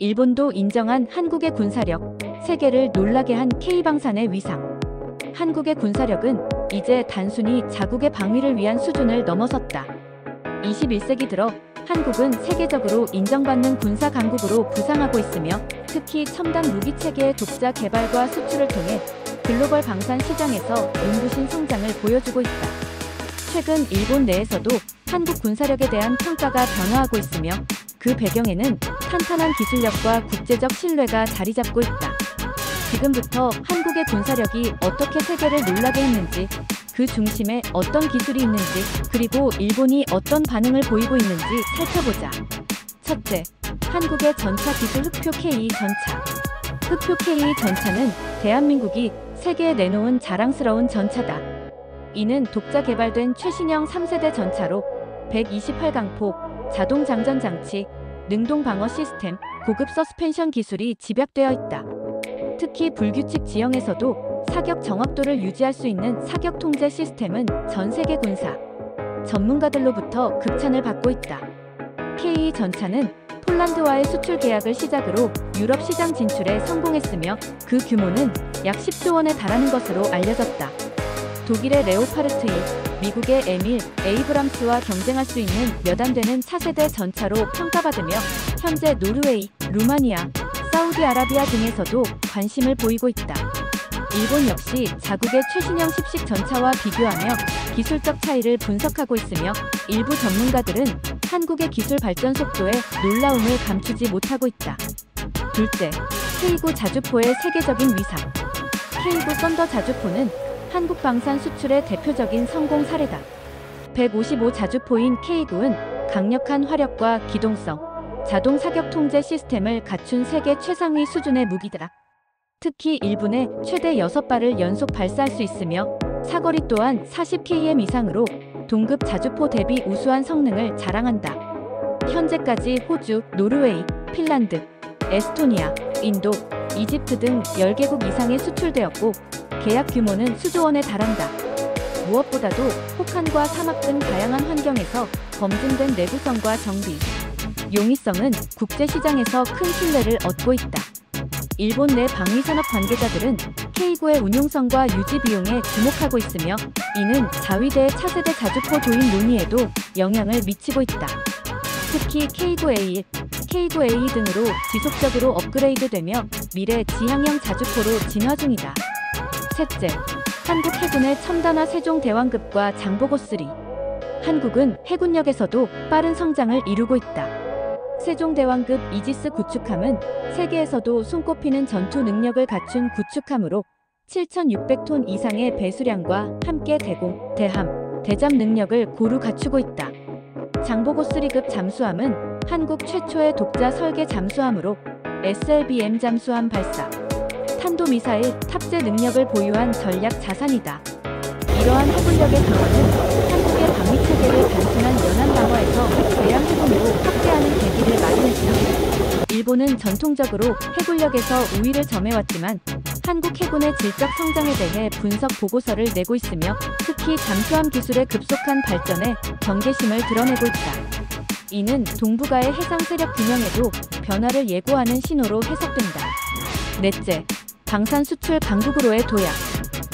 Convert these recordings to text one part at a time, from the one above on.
일본도 인정한 한국의 군사력, 세계를 놀라게 한 K방산의 위상. 한국의 군사력은 이제 단순히 자국의 방위를 위한 수준을 넘어섰다. 21세기 들어 한국은 세계적으로 인정받는 군사 강국으로 부상하고 있으며, 특히 첨단 무기 체계의 독자 개발과 수출을 통해 글로벌 방산 시장에서 눈부신 성장을 보여주고 있다. 최근 일본 내에서도 한국 군사력에 대한 평가가 변화하고 있으며, 그 배경에는 탄탄한 기술력과 국제적 신뢰가 자리 잡고 있다. 지금부터 한국의 군사력이 어떻게 세계를 놀라게 했는지, 그 중심에 어떤 기술이 있는지, 그리고 일본이 어떤 반응을 보이고 있는지 살펴보자. 첫째, 한국의 전차 기술 흑표 K 전차. 흑표 K 전차는 대한민국이 세계에 내놓은 자랑스러운 전차다. 이는 독자 개발된 최신형 3세대 전차로 128강포, 자동 장전 장치, 능동 방어 시스템, 고급 서스펜션 기술이 집약되어 있다. 특히 불규칙 지형에서도 사격 정확도를 유지할 수 있는 사격 통제 시스템은 전 세계 군사 전문가들로부터 극찬을 받고 있다. K 전차는 폴란드와의 수출 계약을 시작으로 유럽 시장 진출에 성공했으며, 그 규모는 약 10조 원에 달하는 것으로 알려졌다. 독일의 레오파르트 2, 미국의 M1 에이브람스와 경쟁할 수 있는 몇 안 되는 차세대 전차로 평가받으며, 현재 노르웨이, 루마니아, 사우디아라비아 등에서도 관심을 보이고 있다. 일본 역시 자국의 최신형 10식 전차와 비교하며 기술적 차이를 분석하고 있으며, 일부 전문가들은 한국의 기술 발전 속도에 놀라움을 감추지 못하고 있다. 둘째, K9 자주포의 세계적인 위상. K9 썬더 자주포는 한국 방산 수출의 대표적인 성공 사례다. 155 자주포인 K9은 강력한 화력과 기동성, 자동 사격 통제 시스템을 갖춘 세계 최상위 수준의 무기다. 특히 1분에 최대 6발을 연속 발사할 수 있으며, 사거리 또한 40km 이상으로 동급 자주포 대비 우수한 성능을 자랑한다. 현재까지 호주, 노르웨이, 핀란드, 에스토니아, 인도, 이집트 등 10개국 이상에 수출되었고, 계약 규모는 수조 원에 달한다. 무엇보다도 혹한과 사막 등 다양한 환경에서 검증된 내구성과 정비, 용이성은 국제시장에서 큰 신뢰를 얻고 있다. 일본 내 방위산업 관계자들은 K9의 운용성과 유지 비용에 주목하고 있으며, 이는 자위대의 차세대 자주포 도입 논의에도 영향을 미치고 있다. 특히 K9A1, K9A2 등으로 지속적으로 업그레이드되며 미래 지향형 자주포로 진화 중이다. 셋째, 한국 해군의 첨단화 세종대왕급과 장보고3. 한국은 해군력에서도 빠른 성장을 이루고 있다. 세종대왕급 이지스 구축함은 세계에서도 손꼽히는 전투 능력을 갖춘 구축함으로 7,600톤 이상의 배수량과 함께 대공, 대함, 대잠 능력을 고루 갖추고 있다. 장보고3급 잠수함은 한국 최초의 독자 설계 잠수함으로 SLBM 잠수함 발사, 탄도미사일 탑재 능력을 보유한 전략 자산이다. 이러한 해군력의 강화는 한국의 방위체계를 단순한 연안 방어에서 대량 해군으로 확대하는 계기를 마련했다. 일본은 전통적으로 해군력에서 우위를 점해왔지만, 한국 해군의 질적 성장에 대해 분석 보고서를 내고 있으며, 특히 잠수함 기술의 급속한 발전에 경계심을 드러내고 있다. 이는 동북아의 해상 세력 균형에도 변화를 예고하는 신호로 해석된다. 넷째, 방산 수출 강국으로의 도약.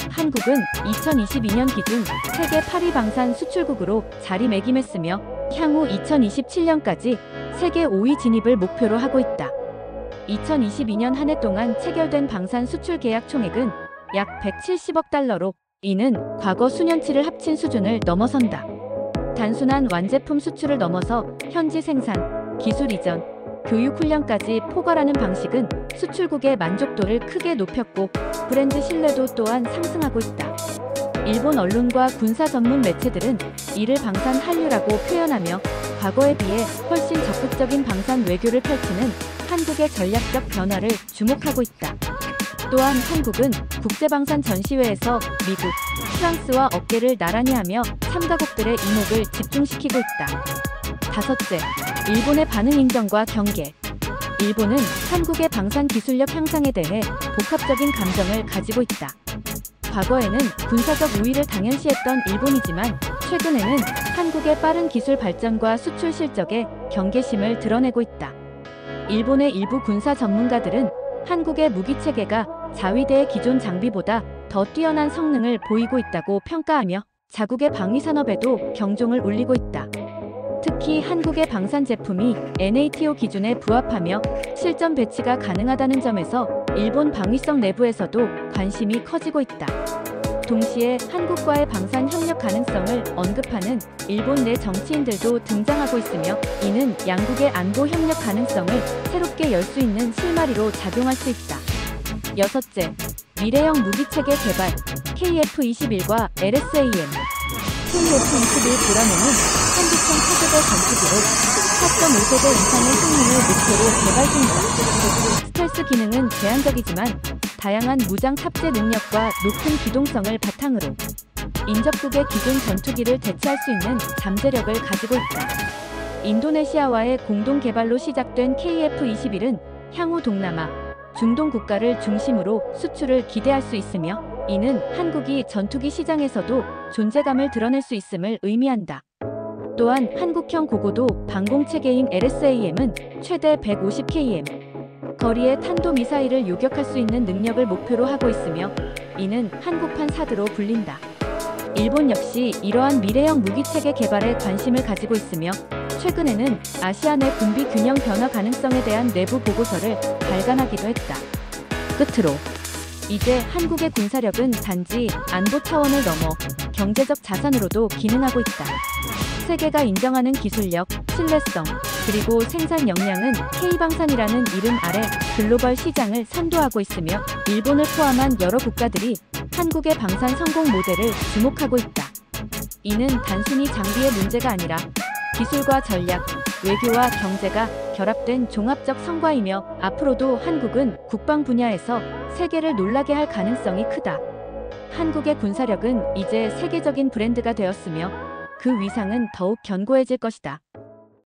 한국은 2022년 기준 세계 8위 방산 수출국으로 자리매김했으며, 향후 2027년까지 세계 5위 진입을 목표로 하고 있다. 2022년 한 해 동안 체결된 방산 수출 계약 총액은 약 170억 달러로, 이는 과거 수년치를 합친 수준을 넘어선다. 단순한 완제품 수출을 넘어서 현지 생산, 기술 이전, 교육 훈련까지 포괄하는 방식은 수출국의 만족도를 크게 높였고, 브랜드 신뢰도 또한 상승하고 있다. 일본 언론과 군사 전문 매체들은 이를 방산 한류라고 표현하며, 과거에 비해 훨씬 적극적인 방산 외교를 펼치는 한국의 전략적 변화를 주목하고 있다. 또한 한국은 국제방산 전시회에서 미국, 프랑스와 어깨를 나란히 하며 참가국들의 이목을 집중시키고 있다. 다섯째, 일본의 반응 인정과 경계. 일본은 한국의 방산 기술력 향상에 대해 복합적인 감정을 가지고 있다. 과거에는 군사적 우위를 당연시했던 일본이지만, 최근에는 한국의 빠른 기술 발전과 수출 실적에 경계심을 드러내고 있다. 일본의 일부 군사 전문가들은 한국의 무기 체계가 자위대의 기존 장비보다 더 뛰어난 성능을 보이고 있다고 평가하며 자국의 방위 산업에도 경종을 울리고 있다. 특히 한국의 방산 제품이 NATO 기준에 부합하며 실전 배치가 가능하다는 점에서 일본 방위성 내부에서도 관심이 커지고 있다. 동시에 한국과의 방산 협력 가능성을 언급하는 일본 내 정치인들도 등장하고 있으며 이는 양국의 안보 협력 가능성을 새롭게 열 수 있는 실마리로 작용할 수 있다. 여섯째, 미래형 무기체계 개발 KF-21과 LSAM. KF-21 브라모는 한국형 차세대 전투기로 4.5세대 이상의 승리를 목표로 개발 중이다. 스텔스 기능은 제한적이지만 다양한 무장 탑재 능력과 높은 기동성을 바탕으로 인접국의 기존 전투기를 대체할 수 있는 잠재력을 가지고 있다. 인도네시아와의 공동 개발로 시작된 KF-21은 향후 동남아, 중동 국가를 중심으로 수출을 기대할 수 있으며 이는 한국이 전투기 시장에서도 존재감을 드러낼 수 있음을 의미한다. 또한 한국형 고고도 방공체계인 LSAM은 최대 150km 거리의 탄도미사일을 요격할 수 있는 능력을 목표로 하고 있으며 이는 한국판 사드로 불린다. 일본 역시 이러한 미래형 무기체계 개발에 관심을 가지고 있으며 최근에는 아시아 내 군비 균형 변화 가능성에 대한 내부 보고서를 발간하기도 했다. 끝으로 이제 한국의 군사력은 단지 안보 차원을 넘어 경제적 자산으로도 기능하고 있다. 세계가 인정하는 기술력, 신뢰성, 그리고 생산 역량은 K방산이라는 이름 아래 글로벌 시장을 선도하고 있으며 일본을 포함한 여러 국가들이 한국의 방산 성공 모델을 주목하고 있다. 이는 단순히 장비의 문제가 아니라 기술과 전략, 외교와 경제가 결합된 종합적 성과이며 앞으로도 한국은 국방 분야에서 세계를 놀라게 할 가능성이 크다. 한국의 군사력은 이제 세계적인 브랜드가 되었으며 그 위상은 더욱 견고해질 것이다.